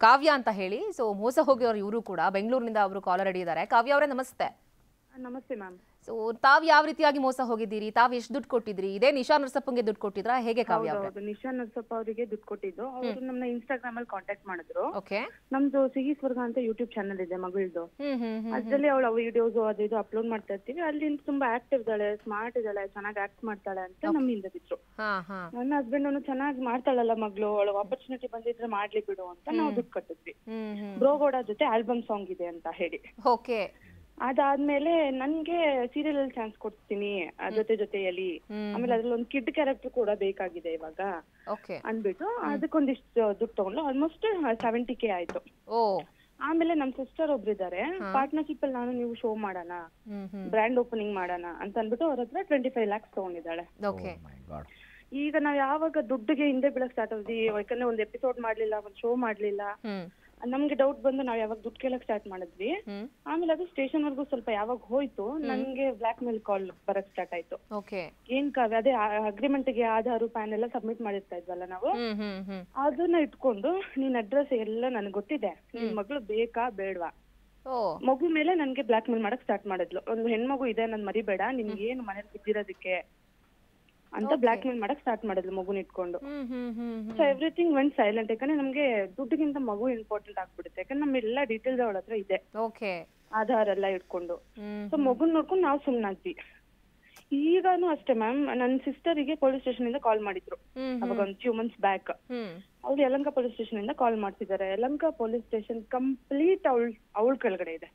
ಕಾವ್ಯ ಅಂತ ಹೇಳಿ. ಸೊ ಮೋಸ ಹೋಗಿರೋರು ಇವರು ಕೂಡ ಬೆಂಗಳೂರಿನಿಂದ ಅವರು ಕಾಲರ್ ರೆಡಿ ಇದ್ದಾರೆ. ಕಾವ್ಯ ಅವರೇ ನಮಸ್ತೆ. ನಮಸ್ತೆ ಮ್ಯಾಮ್. ಸೊ ತಾವ್ ಯಾವ ರೀತಿಯಾಗಿ ಮೋಸ ಹೋಗಿದ್ದೀರಿ? ತಾವ್ ಎಷ್ಟು ದುಡ್ಡು ಕೊಟ್ಟಿದ್ರಿ? ಇದೇ ನಿಶಾ ನರಸಪ್ಪಂಗೆ ದುಡ್ಡು ಕೊಟ್ಟಿದ್ರಾ ಹೇಗೆ ಕಾವ್ಯ ಅವರೇ? ಹೌದು, ನಿಶಾ ನರಸಪ್ಪ ಅವರಿಗೆ ದುಡ್ಡು ಕೊಟ್ಟಿದ್ದು. ಅವರು ನಮ್ಮನ್ನ ಇನ್ಸ್ಟಾಗ್ರಾಮ್ ಅಲ್ಲಿ ಕಾಂಟ್ಯಾಕ್ಟ್ ಮಾಡಿದ್ರು. ಓಕೆ. ನಮ್ದು ಸಿಹಿ ಸ್ವರ್ಗ ಅಂತ ಯೂಟ್ಯೂಬ್ ಚಾನಲ್ ಇದೆ ಮಗಳದು. ಅದ್ರಲ್ಲಿ ಅವಳ ವಿಡಿಯೋಸ್ ಅದು ಇದು ಅಪ್ಲೋಡ್ ಮಾಡ್ತಾ ಇರ್ತೀವಿ. ಅಲ್ಲಿ ತುಂಬಾ ಆಕ್ಟಿವ್ ಇದ್ದಾಳೆ, ಸ್ಮಾರ್ಟ್ ಇದ್ದಾಳೆ, ಚೆನ್ನಾಗಿ ಆಕ್ಟ್ ಮಾಡ್ತಾಳೆ ಅಂತ ನಮ್ಮಿಂದ ಬಿದ್ರು. ನನ್ನ ಹಸ್ಬೆಂಡ್ ಅವನು ಚೆನ್ನಾಗಿ ಮಾಡ್ತಾಳಲ್ಲ ಮಗಳು, ಅವಳ ಆಪರ್ಚುನಿಟಿ ಬಂದಿದ್ರೆ ಮಾಡ್ಲಿ ಬಿಡು ಅಂತ ನಾವು ದುಡ್ಡು ಕಟ್ಟಿದ್ವಿ. ಬ್ರೋಗೌಡ ಜೊತೆ ಆಲ್ಬಮ್ ಸಾಂಗ್ ಇದೆ ಅಂತ ಹೇಳಿ. ಓಕೆ. ಅದಾದ್ಮೇಲೆ ನನ್ಗೆ ಸೀರಿಯಲ್ ಅಲ್ಲಿ ಚಾನ್ಸ್ ಕೊಡ್ತೀನಿ ಜೊತೆಯಲ್ಲಿ, ಆಮೇಲೆ ಅದ್ರಲ್ಲಿ ಒಂದು ಕಿಡ್ ಕ್ಯಾರೆಕ್ಟರ್ ಕೂಡ ಬೇಕಾಗಿದೆ ಇವಾಗ ಅನ್ಬಿಟ್ಟು ಅದಕ್ಕೊಂದಿಷ್ಟು ದುಡ್ಡು ತಗೊಂಡು ಆಲ್ಮೋಸ್ಟ್ 70K ಆಯ್ತು. ಆಮೇಲೆ ನಮ್ ಸಿಸ್ಟರ್ ಒಬ್ರಿದ್ದಾರೆ, ಪಾರ್ಟ್ನರ್ಶಿಪ್ ಅಲ್ಲಿ ನಾನು ನೀವು ಶೋ ಮಾಡೋಣ, ಬ್ರ್ಯಾಂಡ್ ಓಪನಿಂಗ್ ಮಾಡೋಣ ಅಂತ ಅನ್ಬಿಟ್ಟು ಅವ್ರ ಹತ್ರ 25 lakhs ತಗೊಂಡಿದ್ದಾಳೆ. ಈಗ ನಾವ್ ಯಾವಾಗ ದುಡ್ಡಿಗೆ ಹಿಂದೆ ಬೀಳಕ್ ಸ್ಟಾರ್ಟ್ ಆದ್ವಿ, ಯಾಕಂದ್ರೆ ಒಂದ್ ಎಪಿಸೋಡ್ ಮಾಡ್ಲಿಲ್ಲ, ಒಂದ್ ಶೋ ಮಾಡ್ಲಿಲ್ಲ, ನಮ್ಗೆ ಡೌಟ್ ಬಂದು ನಾವ್ ಯಾವಾಗ ದುಡ್ಡು ಕೇಳಕ್ ಸ್ಟಾರ್ಟ್ ಮಾಡಿದ್ವಿ. ಆಮೇಲೆ ಅದು ಸ್ಟೇಷನ್ ವರ್ಗು ಸ್ವಲ್ಪ ಯಾವಾಗ ಹೋಯ್ತು, ನನ್ಗೆ ಬ್ಲಾಕ್ ಮೇಲ್ ಕಾಲ್ ಬರಕ್ ಸ್ಟಾರ್ಟ್ ಆಯ್ತು. ಏನ್ ಕಾವ್ಯ, ಅದೇ ಅಗ್ರಿಮೆಂಟ್ ಗೆ ಆಧಾರ್ ಪ್ಯಾನ್ ಎಲ್ಲ ಸಬ್ಮಿಟ್ ಮಾಡಿರ್ತಾ ಇದ್ವಲ್ಲ ನಾವು, ಅದನ್ನ ಇಟ್ಕೊಂಡು ನಿನ್ ಅಡ್ರೆಸ್ ಎಲ್ಲ ನನ್ಗೆ ಗೊತ್ತಿದೆ, ನಿನ್ ಮಗಳು ಬೇಕಾ ಬೇಡ್ವಾ, ಮಗು ಮೇಲೆ ನನ್ಗೆ ಬ್ಲಾಕ್ ಮೇಲ್ ಮಾಡಕ್ ಸ್ಟಾರ್ಟ್ ಮಾಡಿದ್ಲು. ಒಂದು ಹೆಣ್ಮಗು ಇದೆ, ನನ್ ಮರಿಬೇಡ, ನಿನ್ಗೆ ಏನು ಮನೇಲಿ ಬಿದ್ದಿರೋದಕ್ಕೆ ಅಂತ ಬ್ಲಾಕ್ ಮೇಲ್ ಮಾಡಕ್ ಸ್ಟಾರ್ಟ್ ಮಾಡಿದ್ಲು ಮಗುನ ಇಟ್ಕೊಂಡು. So everything vent silent. ಯಾಕಂದ್ರೆ ನಮ್ಗೆ ದುಡ್ಡಿಗಿಂತ ಮಗು ಇಂಪಾರ್ಟೆಂಟ್ ಆಗ್ಬಿಡುತ್ತೆ. ಯಾಕಂದ್ರೆ ನಮ್ಮ ಎಲ್ಲಾ ಡೀಟೇಲ್ಸ್ ಅವಳ ಹತ್ರ ಇದೆ, ಆಧಾರ್ ಎಲ್ಲ ಇಟ್ಕೊಂಡು. ಸೊ ಮಗುನ್ ನೋಡ್ಕೊಂಡು ನಾವ್ ಸುಮ್ನಾದ್ವಿ. ಈಗಾನು ಅಷ್ಟೇ ಮ್ಯಾಮ್, ನನ್ ಸಿಸ್ಟರಿಗೆ ಪೊಲೀಸ್ ಸ್ಟೇಷನ್ ಇಂದ ಕಾಲ್ ಮಾಡಿದ್ರು ಅವಾಗ ಒಂದು ಫ್ಯೂ ಮಂತ್ಸ್ ಬ್ಯಾಕ್. ಅವ್ರು ಯಲಹಂಕ ಪೊಲೀಸ್ ಸ್ಟೇಷನ್ ಇಂದ ಕಾಲ್ ಮಾಡ್ತಿದ್ದಾರೆ. ಯಲಹಂಕ ಪೊಲೀಸ್ ಸ್ಟೇಷನ್ ಕಂಪ್ಲೀಟ್ ಅವಳ ಕೆಳಗಡೆ ಇದೆ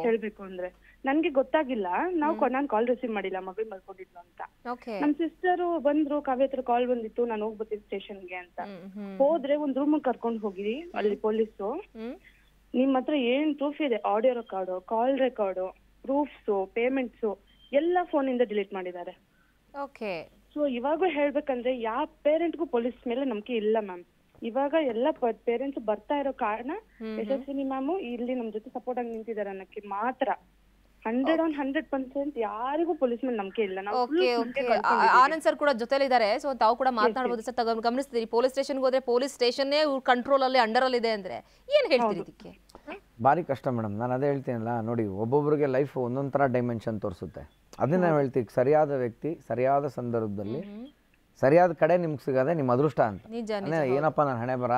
ಹೇಳ್ಬೇಕು ಅಂದ್ರೆ. ನನ್ಗೆ ಗೊತ್ತಾಗಿಲ್ಲ, ನಾನ್ ಕಾಲ್ ರಿಸೀವ್ ಮಾಡಿಲ್ಲ, ಮಗಳು ಮಲ್ಕೊಂಡಿದ್ಲು ಅಂತ. ನಮ್ ಸಿಸ್ಟರ್ ಬಂದ್ರು, ಕಾವ್ಯ ಹತ್ರ ಕಾಲ್ ಬಂದಿತ್ತು, ನಾನು ಹೋಗ್ಬರ್ತೀನಿ ಸ್ಟೇಷನ್ಗೆ ಅಂತ. ಹೋದ್ರೆ ಒಂದ್ ರೂಮ್ ಕರ್ಕೊಂಡ್ ಹೋಗಿ ಅಲ್ಲಿ ಪೊಲೀಸು, ನಿಮ್ ಹತ್ರ ಏನ್ ಪ್ರೂಫ್ ಇದೆ, ಆಡಿಯೋ ರೆಕಾರ್ಡು, ಕಾಲ್ ರೆಕಾರ್ಡು, ಪ್ರೂಫ್ಸ್, ಪೇಮೆಂಟ್ಸ್ ಎಲ್ಲ ಫೋನ್ ಇಂದ ಡಿಲೀಟ್ ಮಾಡಿದ್ದಾರೆ. ಸೊ ಇವಾಗ ಹೇಳ್ಬೇಕಂದ್ರೆ ಯಾವ ಪೇರೆಂಟ್ಗೂ ಪೊಲೀಸ್ ಮೇಲೆ ನಂಬಿಕೆ ಇಲ್ಲ ಮ್ಯಾಮ್. ಇವಾಗ ಎಲ್ಲ ಪೇರೆಂಟ್ಸ್ ಬರ್ತಾ ಇರೋ ಕಾರಣ ಯಶಸ್ವಿನಿ ಮ್ಯಾಮ್ ಇಲ್ಲಿ ನಮ್ ಜೊತೆ ಸಪೋರ್ಟ್ ಆಗಿ ನಿಂತಿದ್ದಾರೆ ಅನ್ನಕ್ಕೆ ಮಾತ್ರ. 100% ಯಾರಿಗೂ ಪೊಲೀಸ್ ಮೇಲೆ ನಂಬಿಕೆ ಇಲ್ಲ. ಆನಂದ್ ಸರ್ ಕೂಡ ಜೊತೆಲಿದ್ದಾರೆ, ಸೊ ತಾವು ಕೂಡ ಮಾತನಾಡಬಹುದು ಸರ್. ಗಮನಿಸ್ತೀರಿ, ಪೊಲೀಸ್ ಸ್ಟೇಷನ್ಗೆ ಹೋದ್ರೆ ಪೊಲೀಸ್ ಸ್ಟೇಷನ್ನೇ ಕಂಟ್ರೋಲ್ ಅಲ್ಲಿ ಅಂಡರ್ ಅಲ್ಲಿ ಇದೆ ಅಂದ್ರೆ ಏನ್ ಹೇಳ್ತೀರಿ ಇದಕ್ಕೆ? ಭಾರಿ ಕಷ್ಟ ಮೇಡಮ್. ನಾನು ಅದೇ ಹೇಳ್ತೀನಲ್ಲ, ನೋಡಿ ಒಬ್ಬೊಬ್ರಿಗೆ ಲೈಫ್ ಒಂದೊಂದ್ ತರ ಡೈಮೆನ್ಷನ್ ತೋರಿಸುತ್ತೆ. ಅದನ್ನ ನಾವು ಹೇಳ್ತೀವಿ, ಸರಿಯಾದ ವ್ಯಕ್ತಿ ಸರಿಯಾದ ಸಂದರ್ಭದಲ್ಲಿ ಸರಿಯಾದ ಕಡೆ ನಿಮ್ಗೆ ಸಿಗದೆ ನಿಮ್ ಅದೃಷ್ಟ ಅಂತ. ಏನಪ್ಪ ನಾನು ಹಣೆ ಬರ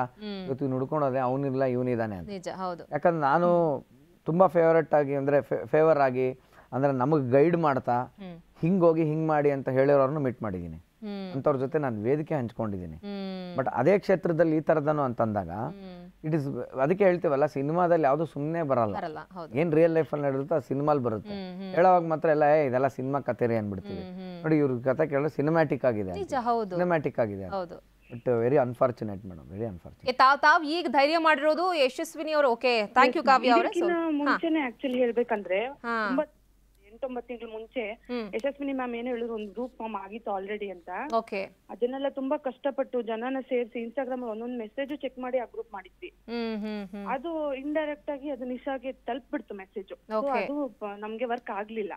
ಇವತ್ತು ನುಡ್ಕೊಂಡೋದೆ, ಅವನಿಲ್ಲ ಇವನಿದಾನೆ ಅಂತ. ಯಾಕಂದ್ರೆ ನಾನು ತುಂಬಾ ಫೇವರೇಟ್ ಆಗಿ ಅಂದ್ರೆ ಫೇವರ್ ಆಗಿ ಅಂದ್ರೆ ನಮಗ್ ಗೈಡ್ ಮಾಡ್ತಾ ಹಿಂಗೋಗಿ ಹಿಂಗ್ ಮಾಡಿ ಅಂತ ಹೇಳಿರೋರ್ನು ಮೀಟ್ ಮಾಡಿದೀನಿ. ಅಂತವ್ರ ಜೊತೆ ನಾನು ವೇದಿಕೆ ಹಂಚ್ಕೊಂಡಿದ್ದೀನಿ. ಬಟ್ ಅದೇ ಕ್ಷೇತ್ರದಲ್ಲಿ ಈ ತರದನು ಅಂತಂದಾಗ ಇಟ್ ಇಸ್, ಅದಕ್ಕೆ ಹೇಳ್ತೀವಲ್ಲ, ಸಿನಿಮಾದಲ್ಲಿ ಯಾವ್ದು ಸುಮ್ಮನೆ ಬರಲ್ಲ. ಏನ್ ರಿಯಲ್ ಲೈಫ್ ಅಲ್ಲಿ ನಡೆಯುತ್ತೆ ಸಿನಿಮಾಲ್ ಬರುತ್ತೆ. ಹೇಳೋವಾಗ ಮಾತ್ರ ಎಲ್ಲ ಇದೆಲ್ಲ ಸಿನಿಮಾ ಕಥೆರಿ ಅನ್ಬಿಡ್ತೀವಿ. ನೋಡಿ ಇವ್ರ ಕಥೆ ಕೇಳೋ ಸಿನಿಮ್ಯಾಟಿಕ್ ಆಗಿದೆ, ಸಿನಿಮ್ಯಾಟಿಕ್ ಆಗಿದೆ. But very unfortunate madam, very unfortunate. ತಾವ್ ಈಗ ಧೈರ್ಯ ಮಾಡಿರೋದು ಯಶಸ್ವಿನಿ ಅವರು. ಓಕೆ, ಥ್ಯಾಂಕ್ ಯು ಕಾವ್ಯ ಅವರೇ. ಮುಂಚೆನೆ ಆಕ್ಚುಲಿ ಹೇಳ್ಬೇಕಂದ್ರೆ 8-9 ತಿಂಗಳು ಮುಂಚೆ ಯಶಸ್ವಿನಿ ಮ್ಯಾಮ್ ಏನು ಹೇಳಿದ್ರು, ಒಂದು ಗ್ರೂಪ್ ಫಾರ್ಮ್ ಆಗಿತ್ತು ಆಲ್ರೆಡಿ ಅಂತ. ಅದನ್ನೆಲ್ಲ ತುಂಬಾ ಕಷ್ಟಪಟ್ಟು ಜನನ ಸೇರಿಸಿ ಇನ್ಸ್ಟಾಗ್ರಾಮ್ ಒಂದೊಂದು ಮೆಸೇಜ್ ಚೆಕ್ ಮಾಡಿ ಆ ಗ್ರೂಪ್ ಮಾಡಿದ್ವಿ. ಅದು ಇಂಡೈರೆಕ್ಟ್ ಆಗಿ ಅದು ನಿಶಾಗೆ ತಲುಪ್ಬಿಡ್ತು ಮೆಸೇಜ್. ಅದು ನಮ್ಗೆ ವರ್ಕ್ ಆಗ್ಲಿಲ್ಲ.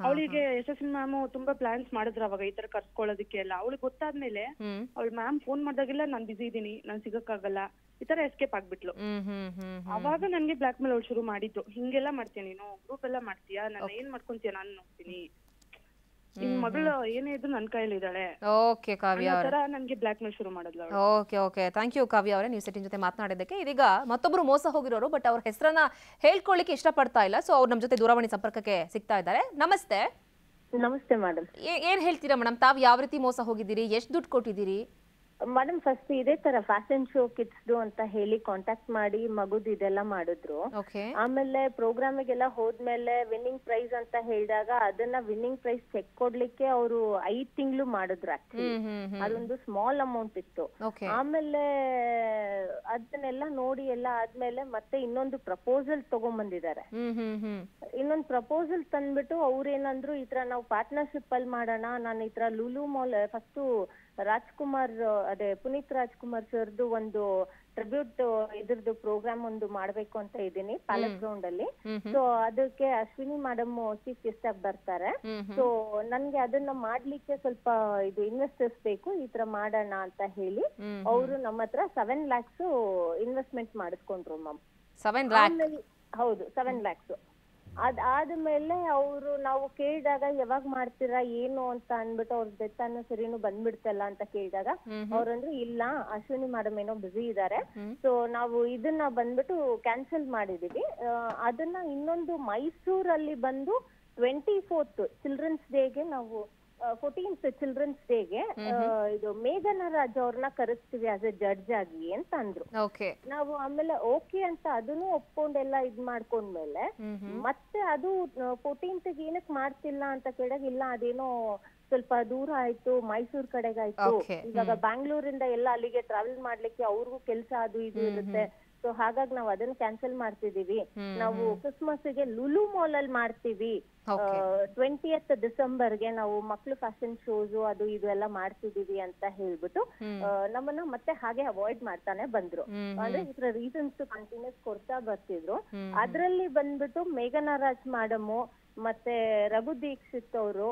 ಅವಳಿಗೆ ಯಶಸ್ವಿನಿ ಮ್ಯಾಮ್ ತುಂಬಾ ಪ್ಲಾನ್ಸ್ ಮಾಡಿದ್ರು ಅವಾಗ ಈ ತರ ಕರ್ಸ್ಕೊಳ್ಳೋದಕ್ಕೆ ಎಲ್ಲ. ಅವಳಿಗೆ ಗೊತ್ತಾದ್ಮೇಲೆ ಅವಳು ಮ್ಯಾಮ್ ಫೋನ್ ಮಾಡ್ದಾಗೆಲ್ಲ ನಾನ್ ಬಿಸಿ ಇದೀನಿ, ನಾನ್ ಸಿಗಕ್ಕಾಗಲ್ಲ, ಈ ತರ ಎಸ್ಕೇಪ್ ಆಗ್ಬಿಟ್ಲು. ಅವಾಗ ನನ್ಗೆ ಬ್ಲಾಕ್ ಮೇಲ್ ಅವಳು ಶುರು ಮಾಡಿದ್ದು, ಹಿಂಗೆಲ್ಲ ಮಾಡ್ತೀಯ ನೀನು, ಗ್ರೂಪ್ ಎಲ್ಲ ಮಾಡ್ತೀಯಾ, ನನ್ನ ಏನ್ ಮಾಡ್ಕೊಂತೀಯ ನಾನು ನೋಡ್ತೀನಿ, ನಿನ್ ಮಗಳು ಏನೇ ಇದ್ರು ನನ್ ಕೈಯಲ್ಲಿ ಇದ್ದಾಳೆ, ನನ್ಗೆ ಬ್ಲಾಕ್ ಮೇಲ್ ಶುರು ಮಾಡಿದ್ಲು. ಓಕೆ, ಥ್ಯಾಂಕ್ ಯು ಕಾವ್ಯ ಅವರೇ, ನೀವು ಸೆಟ್ಟಿನ ಜೊತೆ ಮಾತನಾಡಿದ್ದಕ್ಕೆ. ಇದೀಗ ಮತ್ತೊಬ್ರು ಮೋಸ ಹೋಗಿರೋರು, ಬಟ್ ಅವ್ರ ಹೆಸರನ್ನ ಹೇಳ್ಕೊಳ್ಳಿಕ್ಕೆ ಇಷ್ಟಪಡ್ತಾ ಇಲ್ಲ. ಸೊ ಅವ್ರು ನಮ್ ಜೊತೆ ದೂರವಾಣಿ ಸಂಪರ್ಕಕ್ಕೆ ಸಿಗ್ತಾ ಇದ್ದಾರೆ. ನಮಸ್ತೆ. ನಮಸ್ತೆ ಮೇಡಮ್. ಏನ್ ಹೇಳ್ತೀರಾ ಮೇಡಮ್, ತಾವ್ ಯಾವ ರೀತಿ ಮೋಸ ಹೋಗಿದ್ದೀರಿ, ಎಷ್ಟು ದುಡ್ಡು ಕೊಟ್ಟಿದ್ದೀರಿ? ಮೇಡಮ್ ಫಸ್ಟ್ ಇದೇ ತರ ಫ್ಯಾಷನ್ ಶೋ ಕಿಡ್ಸ್ದು ಅಂತ ಹೇಳಿ ಕಾಂಟ್ಯಾಕ್ಟ್ ಮಾಡಿ ಮಗುದ್ ಇದೆಲ್ಲ ಮಾಡಿದ್ರು. ಆಮೇಲೆ ಪ್ರೋಗ್ರಾಮಿಗೆಲ್ಲ ಹೋದ್ಮೇಲೆ ವಿನ್ನಿಂಗ್ ಪ್ರೈಸ್ ಅಂತ ಹೇಳಿದಾಗ ಅದನ್ನ ವಿನ್ನಿಂಗ್ ಪ್ರೈಸ್ ಚೆಕ್ ಕೊಡ್ಲಿಕ್ಕೆ ಅವರು 5 ತಿಂಗಳು ಮಾಡಿದ್ರು. ಆಕ್ಚುಲಿ ಅದೊಂದು ಸ್ಮಾಲ್ ಅಮೌಂಟ್ ಇತ್ತು. ಆಮೇಲೆ ಅದನ್ನೆಲ್ಲ ನೋಡಿ ಎಲ್ಲ ಆದ್ಮೇಲೆ ಮತ್ತೆ ಇನ್ನೊಂದು ಪ್ರಪೋಸಲ್ ತಗೊಂಡ್ಬಂದಿದ್ದಾರೆ. ಇನ್ನೊಂದು ಪ್ರಪೋಸಲ್ ತಂದ್ಬಿಟ್ಟು ಅವ್ರೇನಂದ್ರು, ಈ ತರ ನಾವು ಪಾರ್ಟ್ನರ್ಶಿಪ್ ಅಲ್ಲಿ ಮಾಡೋಣ, ನಾನು ಈ ತರ ಲೂಲು ಮಾಲ್ ಫಸ್ಟ್ ರಾಜ್ಕುಮಾರ್, ಅದೇ ಪುನೀತ್ ರಾಜ್ಕುಮಾರ್ ಸರ್ದು ಒಂದು ಟ್ರಿಬ್ಯೂಟ್ ಇದ್ರದ್ದು ಪ್ರೋಗ್ರಾಮ್ ಒಂದು ಮಾಡ್ಬೇಕು ಅಂತ ಇದೀನಿ ಪ್ಯಾಲೇಸ್ ಗ್ರೌಂಡ್ ಅಲ್ಲಿ. ಸೊ ಅದಕ್ಕೆ ಅಶ್ವಿನಿ ಮೇಡಮ್ ಚೀಫ್ ಗೆಸ್ಟ್ ಆಗಿ ಬರ್ತಾರೆ. ಸೊ ನನ್ಗೆ ಅದನ್ನ ಮಾಡ್ಲಿಕ್ಕೆ ಸ್ವಲ್ಪ ಇದು ಇನ್ವೆಸ್ಟರ್ಸ್ ಬೇಕು, ಈ ತರ ಮಾಡೋಣ ಅಂತ ಹೇಳಿ ಅವರು ನಮ್ಮ ಹತ್ರ 7 lakhs ಇನ್ವೆಸ್ಟ್ಮೆಂಟ್ ಮಾಡಿಸ್ಕೊಂಡ್ರು ಮ್ಯಾಮ್. 7 lakh? ಹೌದು, 7 lakhs. ಅದಾದ್ಮೇಲೆ ಅವರು ನಾವು ಕೇಳಿದಾಗ ಯಾವಾಗ ಮಾಡ್ತೀರಾ ಏನು ಅಂತ ಅನ್ಬಿಟ್ಟು ಅವ್ರ ಡೆತ್ ಅನ್ನೋ ಬಂದ್ಬಿಡ್ತಲ್ಲ ಅಂತ ಕೇಳಿದಾಗ ಅವ್ರಂದ್ರೆ ಇಲ್ಲ, ಅಶ್ವಿನಿ ಮೇಡಮ್ ಏನೋ ಬಿಸಿ ಇದಾರೆ, ಸೊ ನಾವು ಇದನ್ನ ಬಂದ್ಬಿಟ್ಟು ಕ್ಯಾನ್ಸಲ್ ಮಾಡಿದೀವಿ. ಅದನ್ನ ಇನ್ನೊಂದು ಮೈಸೂರಲ್ಲಿ ಬಂದು 24th ಚಿಲ್ಡ್ರನ್ಸ್ ಡೇಗೆ ನಾವು 14th ಚಿಲ್ಡ್ರನ್ಸ್ ಡೇಗೆ ಇದು ಮೇಘನಾ ರಾಜ್ ಅವ್ರನ್ನ ಕರೆಸ್ತೀವಿ ಆಸ್ ಎ ಜಡ್ಜ್ ಆಗಿ ಅಂತ ಅಂದ್ರು. ನಾವು ಆಮೇಲೆ ಓಕೆ ಅಂತ ಅದನ್ನು ಒಪ್ಕೊಂಡೆಲ್ಲ ಇದ್ ಮಾಡ್ಕೊಂಡ್ಮೇಲೆ ಮತ್ತೆ ಅದು 14th ಏನಕ್ ಮಾಡ್ತಿಲ್ಲ ಅಂತ ಕೇಳಾಗ ಇಲ್ಲ ಅದೇನೋ ಸ್ವಲ್ಪ ದೂರ ಆಯ್ತು, ಮೈಸೂರ್ ಕಡೆಗಾಯ್ತು, ಇವಾಗ ಬ್ಯಾಂಗ್ಳೂರಿಂದ ಎಲ್ಲ ಅಲ್ಲಿಗೆ ಟ್ರಾವೆಲ್ ಮಾಡ್ಲಿಕ್ಕೆ ಅವ್ರಿಗೂ ಕೆಲ್ಸ ಅದು ಇದು ಇರುತ್ತೆ, ಸೊ ಹಾಗಾಗಿ ನಾವ್ ಅದನ್ನ ಕ್ಯಾನ್ಸಲ್ ಮಾಡ್ತಿದೀವಿ. ನಾವು ಕ್ರಿಸ್ಮಸ್ಗೆ ಲುಲು ಮಾಲ್ ಅಲ್ಲಿ ಮಾಡ್ತೀವಿ, 20th ಡಿಸೆಂಬರ್ಗೆ ನಾವು ಮಕ್ಳು ಫ್ಯಾಷನ್ ಶೋಸ್ ಅದು ಇದು ಎಲ್ಲ ಮಾಡ್ತಿದೀವಿ ಅಂತ ಹೇಳ್ಬಿಟ್ಟು ನಮ್ಮನ್ನ ಮತ್ತೆ ಹಾಗೆ ಅವಾಯ್ಡ್ ಮಾಡ್ತಾನೆ ಬಂದ್ರು. ಅಂದ್ರೆ ಇದ್ರ ರೀಸನ್ಸ್ ಕಂಟಿನ್ಯೂಸ್ ಕೊಡ್ತಾ ಬರ್ತಿದ್ರು. ಅದ್ರಲ್ಲಿ ಬಂದ್ಬಿಟ್ಟು ಮೇಘನಾ ರಾಜ್ ಮೇಡಮು ಮತ್ತೆ ರಘು ದೀಕ್ಷಿತ್ ಅವರು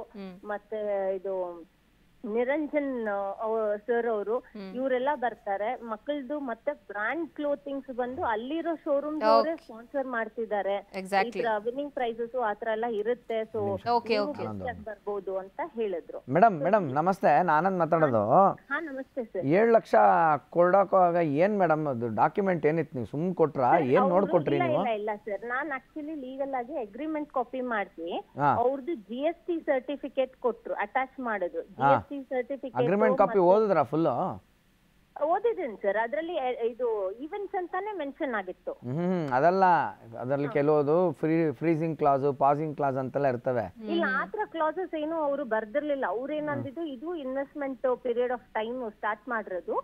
ಮತ್ತೆ ಇದು ನಿರಂಜನ್ ಸರ್ ಅವರು ಇವರೆಲ್ಲ ಬರ್ತಾರೆ. ಮಕ್ಕಳದು ಮತ್ತೆ ಬ್ರಾಂಡ್ ಕ್ಲೋತಿಂಗ್ಸ್ ಬಂದು ಅಲ್ಲಿರೋ ಶೋರೂಮ್ ಸ್ಪಾನ್ಸರ್ ಮಾಡ್ತಿದ್ದಾರೆ. ವಿನ್ನಿಂಗ್ ಪ್ರೈಸಸ್ ಆತರ ಎಲ್ಲ ಇರುತ್ತೆ, ಸೊ ಬರ್ಬೋದು ಅಂತ ಹೇಳಿದ್ರು. ಮೇಡಮ್ ನಮಸ್ತೆ, ಆನಂದ್ ಮಾತಾಡೋದು. ಹಾ ನಮಸ್ತೆ ಸರ್. 7 ಲಕ್ಷ ಕೊಡೋವಾಗ ಏನ್ ಮೇಡಮ್ ಅದು ಡಾಕ್ಯುಮೆಂಟ್ ಏನಿತ್ತು, ನೀವು ಸುಮ್ ಕೊಟ್ರಾ ಏನ್ ನೋಡ್ಕೊಟ್ರಿ ನೀವು? ಇಲ್ಲ ಸರ್, ನಾನ್ ಆಕ್ಚುಲಿ ಲೀಗಲ್ ಆಗಿ ಅಗ್ರಿಮೆಂಟ್ ಕಾಪಿ ಮಾಡಿಸಿ ಅವ್ರದ್ದು GST ಸರ್ಟಿಫಿಕೇಟ್ ಕೊಟ್ರು, ಅಟ್ಯಾಚ್ ಮಾಡೋದು GST ಸರ್ಟಿಫಿಕೇಟ್. ಅಗ್ರಿಮೆಂಟ್ ಕಾಪಿ ಓದಿದ್ರಾ ಫುಲ್? ಓದಿದ್ದೀನಿ ಸರ್, ಅದ್ರಲ್ಲಿ ಇದು ಈವೆಂಟ್ಸ್ ಅಂತಾನೆ ಮೆನ್ಷನ್ ಆಗಿತ್ತು. ಅದಲ್ಲ, ಅದರಲ್ಲಿ ಕೆಲವೊಂದು ಫ್ರೀಸಿಂಗ್ ಕ್ಲಾಸ್, ಪಾಸಿಂಗ್ ಕ್ಲಾಸ್ ಅಂತೆಲ್ಲ ಇರ್ತವೆ. ಇಲ್ಲ ಆತರ ಕ್ಲಾಸಸ್ ಏನು ಅವರು ಬರ್ದಿರ್ಲಿಲ್ಲ. ಅವ್ರೇನಂದಿದ್ದು ಇದು investment period of time start ಮಾಡಿರೋದು,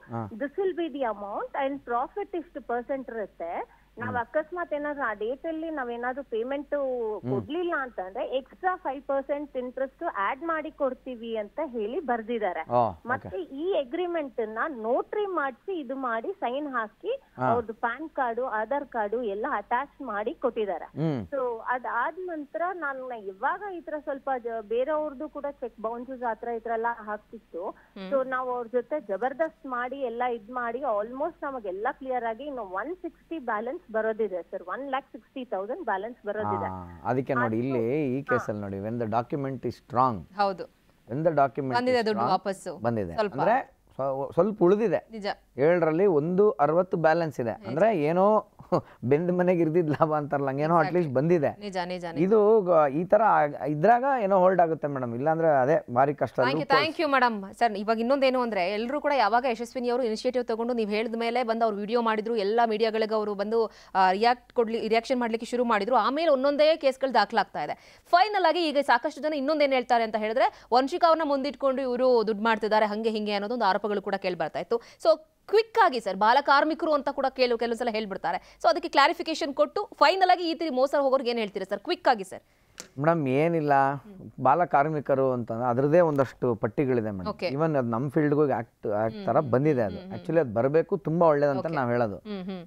this will be the amount and profit ಇಷ್ಟು % ಇರುತ್ತೆ. ನಾವ್ ಅಕಸ್ಮಾತ್ ಏನಾದ್ರು ಆ ಡೇಟ್ ಅಲ್ಲಿ ನಾವೇನಾದ್ರು ಪೇಮೆಂಟ್ ಕೊಡ್ಲಿಲ್ಲ ಅಂತಂದ್ರೆ ಎಕ್ಸ್ಟ್ರಾ 5% ಇಂಟ್ರೆಸ್ಟ್ ಆಡ್ ಮಾಡಿ ಕೊಡ್ತೀವಿ ಅಂತ ಹೇಳಿ ಬರ್ದಿದ್ದಾರೆ. ಮತ್ತೆ ಈ ಅಗ್ರಿಮೆಂಟ್ ನ ನೋಟ್ರಿ ಮಾಡಿಸಿ ಇದು ಮಾಡಿ ಸೈನ್ ಹಾಕಿ ಅವ್ರದ್ದು ಪ್ಯಾನ್ ಕಾರ್ಡು, ಆಧಾರ್ ಕಾರ್ಡು ಎಲ್ಲ ಅಟ್ಯಾಚ್ ಮಾಡಿ ಕೊಟ್ಟಿದ್ದಾರೆ. ಸೊ ಅದಾದ ನಂತರ ನಾನು ಇವಾಗ ಈ ತರ ಸ್ವಲ್ಪ ಬೇರೆಯವ್ರದ್ದು ಕೂಡ ಚೆಕ್ ಬೌನ್ಸಸ್ ಆತರ ಈ ತರ ಎಲ್ಲ ಹಾಕ್ತಿತ್ತು. ಸೊ ನಾವು ಅವ್ರ ಜೊತೆ ಜಬರ್ದಸ್ತ್ ಮಾಡಿ ಎಲ್ಲ ಇದ್ ಮಾಡಿ ಆಲ್ಮೋಸ್ಟ್ ನಮಗೆಲ್ಲ ಕ್ಲಿಯರ್ ಆಗಿ ಇನ್ನು 160 ಬ್ಯಾಲೆನ್ಸ್ ಬರೋದಿದೆ ಸರ್. 1,60,000 ಬ್ಯಾಲೆನ್ಸ್ ಬರೋದಿದೆ. ಅದಕ್ಕೆ ನೋಡಿ ಇಲ್ಲಿ ಈ ಕೇಸಲ್ಲಿ ನೋಡಿ, when the document is strong, ಹೌದು, when the document ಬಂದಿದೆ ದುಡ್ಡು ವಾಪಸ್ಸು ಬಂದಿದೆ ಅಂದ್ರೆ ಸ್ವಲ್ಪ ಉಳಿದಿದೆ. 7ರಲ್ಲಿ 160 ಬ್ಯಾಲೆನ್ಸ್ ಇದೆ ಅಂದ್ರೆ ಏನೋ ಬೆಂದ ಮನೆಗೆ ಇರ್ದಿದ್ ಲಾಭ ಅಂತಾರಲ್ಲ, ಹಂಗೇನೋ ಅಟ್ಲೀಸ್ಟ್ ಬಂದಿದೆ. ಇದು ಈ ತರ ಇದ್ರಾಗ ಏನೋ ಹೋಲ್ಡ್ ಆಗುತ್ತೆ ಮೇಡಮ್, ಇಲ್ಲಾಂದ್ರೆ ಅದೇ ಭಾರಿ ಕಷ್ಟ. Thank you madam. ಸರ್ ಇವಾಗ ಇನ್ನೊಂದೇನು ಅಂದ್ರೆ ಎಲ್ಲರೂ ಕೂಡ ಯಾವಾಗ ಯಶಸ್ವಿನಿ ಅವರು ಇನಿಷಿಯೇಟಿವ್ ತಗೊಂಡು ನೀವು ಹೇಳಿದ ಮೇಲೆ ಬಂದು ಅವ್ರು ವಿಡಿಯೋ ಮಾಡಿದ್ರು, ಎಲ್ಲ ಮೀಡಿಯಾಗಳಿಗೆ ಅವರು ಬಂದು ರಿಯಾಕ್ಷನ್ ಮಾಡ್ಲಿಕ್ಕೆ ಶುರು ಮಾಡಿದ್ರು. ಆಮೇಲೆ ಒಂದೊಂದೇ ಕೇಸ್ಗಳು ದಾಖಲಾಗ್ತಾ ಇದೆ. ಫೈನಲ್ ಆಗಿ ಈಗ ಸಾಕಷ್ಟು ಜನ ಇನ್ನೊಂದೇನು ಹೇಳ್ತಾರೆ ಅಂತ ಹೇಳಿದ್ರೆ, ವಂಶಿಕಾ ಅವ್ರನ್ನ ಮುಂದಿಟ್ಕೊಂಡು ಇವರು ದುಡ್ಡು ಮಾಡ್ತಿದ್ದಾರೆ ಹಂಗೆ ಹಿಂಗೆ ಅನ್ನೋದೊಂದು ಆರೋಪಗಳು ಕೂಡ ಕೇಳಿ ಬರ್ತಾ ಇತ್ತು. ಸೊ ಕ್ವಿಕ್ ಆಗಿ ಸರ್, ಬಾಲ ಕಾರ್ಮಿಕರು ಅಂತ ಕೂಡ ಕೆಲವು ಸಲ ಹೇಳ್ಬಿಡ್ತಾರೆ. ಸೊ ಅದಕ್ಕೆ ಕ್ಲಾರಿಫಿಕೇಶನ್ ಕೊಟ್ಟು ಫೈನಲ್ ಆಗಿ ಈ ತೀರಿ ಮೋಸ ಹೋಗೋರ್ಗೆ ಏನು ಹೇಳ್ತೀರಾ ಸರ್, ಕ್ವಿಕ್ ಆಗಿ ಸರ್? ಮೇಡಮ್ ಏನಿಲ್ಲ, ಬಾಲ ಕಾರ್ಮಿಕರು ಅಂತಂದ್ರೆ ಅದರದೇ ಒಂದಷ್ಟು ಪಟ್ಟಿಗಳಿದೆ ಮೇಡಮ್. ಇವನ್ ಅದು ನಮ್ಮ ಫೀಲ್ಡ್ಗೂ ಆಕ್ಟ್ ತರ ಬಂದಿದೆ. ಅದು ಆಕ್ಚುಲಿ ಅದು ಬರಬೇಕು, ತುಂಬಾ ಒಳ್ಳೇದಂತ ನಾವು ಹೇಳೋದು.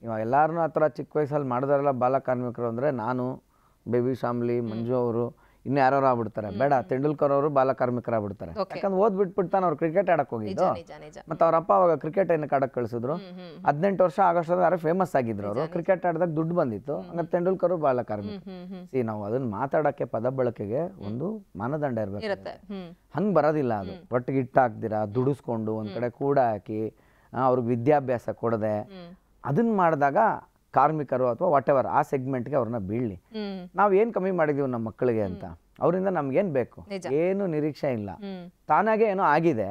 ಇವಾಗ ಎಲ್ಲಾರನ್ನೂ ಆ ಥರ ಚಿಕ್ಕ ವಯಸ್ಸಲ್ಲಿ ಮಾಡಿದಾರಲ್ಲ ಬಾಲ ಕಾರ್ಮಿಕರು ಅಂದ್ರೆ, ನಾನು, ಬೇಬಿ ಶಾಮ್ಲಿ, ಮಂಜು ಅವರು, ಇನ್ನು ಯಾರು ಆಗ್ಬಿಡ್ತಾರೆ. ಬೇಡ, ತೆಂಡೂಲ್ಕರ್ ಅವರು ಬಾಲ ಕಾರ್ಮಿಕರಾಗ್ಬಿಡ್ತಾರೆ. ಯಾಕಂದ್ರೆ ಓದ್ಬಿಟ್ಬಿಡ್ತಾನೆ ಅವ್ರು ಕ್ರಿಕೆಟ್ ಆಡಕ್ ಹೋಗಿದ್ದು. ಮತ್ತೆ ಅವ್ರ ಅಪ್ಪ ಅವಾಗ ಕ್ರಿಕೆಟ್ ಏನಕ್ಕೆ ಆಡಕ್ ಕಳಿಸಿದ್ರು. 18 ವರ್ಷ ಆಗಸ್ಟ್ ಯಾರು ಫೇಮಸ್ ಆಗಿದ್ರು ಅವರು, ಕ್ರಿಕೆಟ್ ಆಡಿದಾಗ ದುಡ್ಡು ಬಂದಿತ್ತು. ಹಂಗ ತೆಂಡೂಲ್ಕರ್ ಬಾಲ ಕಾರ್ಮಿಕ. ನಾವು ಅದನ್ನ ಮಾತಾಡಕ್ಕೆ ಪದ ಬಳಕೆಗೆ ಒಂದು ಮಾನದಂಡ ಇರ್ಬೇಕು. ಹಂಗ್ ಬರೋದಿಲ್ಲ ಅದು. ಒಟ್ಟಿಗೆ ಇಟ್ಟು ಹಾಕ್ದಿರಾ ದುಡಿಸ್ಕೊಂಡು ಒಂದ್ ಕಡೆ ಕೂಡ ಹಾಕಿ ಅವ್ರಿಗೆ ವಿದ್ಯಾಭ್ಯಾಸ ಕೊಡದೆ ಅದನ್ನ ಮಾಡಿದಾಗ ಕಾರ್ಮಿಕರು ಅಥವಾ ವಾಟ್ ಎವರ್ ಆ ಸೆಗ್ಮೆಂಟ್ಗೆ ಅವ್ರನ್ನ ಬೀಳ್ಲಿ. ನಾವ್ ಏನ್ ಕಮ್ಮಿ ಮಾಡಿದೀವಿ ನಮ್ಮ ಮಕ್ಕಳಿಗೆ ಅಂತ, ಅವರಿಂದ ನಮ್ಗೇನ್ ಬೇಕು, ಏನು ನಿರೀಕ್ಷೆ ಇಲ್ಲ, ತಾನಾಗೆ ಏನೋ ಆಗಿದೆ,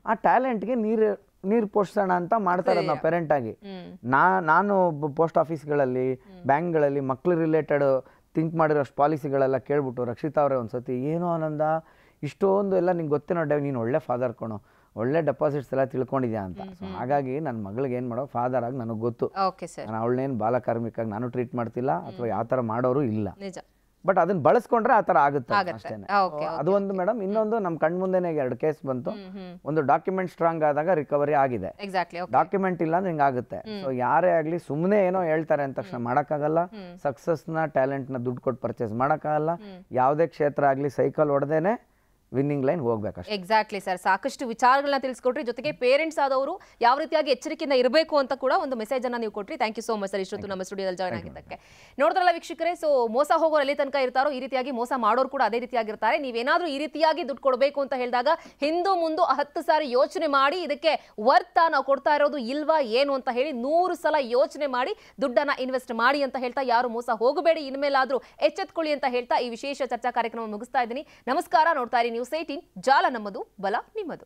ಆ ಟ್ಯಾಲೆಂಟ್ಗೆ ನೀರ್ ಪೋಷಿಸೋಣ ಅಂತ ಮಾಡ್ತಾರೆ ನಾವು ಪೇರೆಂಟ್ ಆಗಿ. ನಾನು ಪೋಸ್ಟ್ ಆಫೀಸ್ಗಳಲ್ಲಿ, ಬ್ಯಾಂಕ್ಗಳಲ್ಲಿ ಮಕ್ಳು ರಿಲೇಟೆಡ್ ಥಿಂಕ್ ಮಾಡಿರೋಷ್ಟು ಪಾಲಿಸಿಗಳೆಲ್ಲ ಕೇಳ್ಬಿಟ್ಟು, ರಕ್ಷಿತಾ ಅವರೇ ಒಂದ್ಸತಿ ಏನೋ ಆನಂದ ಇಷ್ಟೊಂದು ಎಲ್ಲ ನಿಂಗೆ ಗೊತ್ತೇನೋ, ನೀನು ಒಳ್ಳೆ ಫಾದರ್ ಕಣೋ, ಒಳ್ಳೆ ಡೆಪಾಸಿಟ್ಸ್ ಎಲ್ಲ ತಿಳ್ಕೊಂಡಿದ್ಯಾ ಅಂತ. ಸೊ ಹಾಗಾಗಿ ನನ್ನ ಮಗಳಿಗೆ ಏನು ಮಾಡೋ ಫಾದರ್ ಆಗಿ ನನಗೆ ಗೊತ್ತು, ನಾನು ಅವಳನ್ನೇನು ಬಾಲ ಕಾರ್ಮಿಕಾಗಿ ನಾನು ಟ್ರೀಟ್ ಮಾಡ್ತಿಲ್ಲ ಅಥವಾ ಯಾವ ಥರ ಮಾಡೋರು ಇಲ್ಲ. ಬಟ್ ಅದನ್ನ ಬಳಸ್ಕೊಂಡ್ರೆ ಆ ತರ ಆಗುತ್ತೆ ಅಷ್ಟೇನೆ. ಅದು ಒಂದು ಮೇಡಮ್. ಇನ್ನೊಂದು ನಮ್ಮ ಕಣ್ ಮುಂದೆನೆ 2 ಕೇಸ್ ಬಂತು. ಒಂದು ಡಾಕ್ಯುಮೆಂಟ್ ಸ್ಟ್ರಾಂಗ್ ಆದಾಗ ರಿಕವರಿ ಆಗಿದೆ, ಡಾಕ್ಯುಮೆಂಟ್ ಇಲ್ಲ ಅಂದ್ರೆ ಹಿಂಗಾಗುತ್ತೆ. ಸೊ ಯಾರೇ ಆಗ್ಲಿ ಸುಮ್ಮನೆ ಏನೋ ಹೇಳ್ತಾರೆ ಅಂದ ತಕ್ಷಣ ಮಾಡಕ್ಕಾಗಲ್ಲ. ಸಕ್ಸಸ್ ನ ಟ್ಯಾಲೆಂಟ್ ನ ದುಡ್ಡು ಕೊಟ್ಟು ಪರ್ಚೇಸ್ ಮಾಡಕ್ಕಾಗಲ್ಲ. ಯಾವುದೇ ಕ್ಷೇತ್ರ ಆಗ್ಲಿ ಸೈಕಲ್ ಹೊಡೆದೇನೆ ವಿನ್ನಿಂಗ್ ಲೈನ್ ಹೋಗ್ಬೇಕಷ್ಟೇ. ಎಕ್ಸಾಕ್ಟ್ಲಿ ಸರ್, ಸಾಕಷ್ಟು ವಿಚಾರಗಳನ್ನ ತಿಳಿಸ್ಕೊಟ್ರಿ. ಜೊತೆಗೆ ಪೇರೆಂಟ್ಸ್ ಆದವರು ಯಾವ ರೀತಿಯಾಗಿ ಎಚ್ಚರಿಕೆಯಿಂದ ಇರಬೇಕು ಅಂತ ಕೂಡ ಒಂದು ಮೆಸೇಜ್ ಅನ್ನ ನೀವು ಕೊಟ್ರಿ. Thank you so much sir ಇಷ್ಟೊತ್ತು ನಮ್ಮ ಸ್ಟುಡಿಯೋದಲ್ಲಿ ಜಾಯ್ನ್ ಆಗಿದ್ದಕ್ಕೆ. ನೋಡಿದ್ರಲ್ಲ ವೀಕ್ಷಕರೇ, ಸೊ ಮೋಸ ಹೋಗೋರು ಎಲ್ಲಿ ತನಕ ಇರ್ತಾರೋ ಈ ರೀತಿಯಾಗಿ ಮೋಸ ಮಾಡೋರು ಕೂಡ ಅದೇ ರೀತಿಯಾಗಿರ್ತಾರೆ. ನೀವೇನಾದ್ರೂ ಈ ರೀತಿಯಾಗಿ ದುಡ್ಡು ಕೊಡಬೇಕು ಅಂತ ಹೇಳಿದಾಗ ಹಿಂದೂ ಮುಂದೆ 10 ಸಾರಿ ಯೋಚನೆ ಮಾಡಿ ಇದಕ್ಕೆ ವರ್ತಾ ನಾವು ಕೊಡ್ತಾ ಇರೋದು ಇಲ್ವಾ ಏನು ಅಂತ ಹೇಳಿ 100 ಸಲ ಯೋಚನೆ ಮಾಡಿ ದುಡ್ಡನ್ನ ಇನ್ವೆಸ್ಟ್ ಮಾಡಿ ಅಂತ ಹೇಳ್ತಾ ಯಾರು ಮೋಸ ಹೋಗಬೇಡಿ, ಇನ್ಮೇಲಾದ್ರೂ ಎಚ್ಚೆತ್ಕೊಳ್ಳಿ ಅಂತ ಹೇಳ್ತಾ ಈ ವಿಶೇಷ ಚರ್ಚಾ ಕಾರ್ಯಕ್ರಮ ಮುಗಿಸ್ತಾ ಇದ್ದೀನಿ. ನಮಸ್ಕಾರ. ನೋಡ್ತಾ ಇರಿ ನ್ಯೂಸ್ 18, ಜಾಲ ನಮ್ಮದು, ಬಲ ನಿಮ್ಮದು.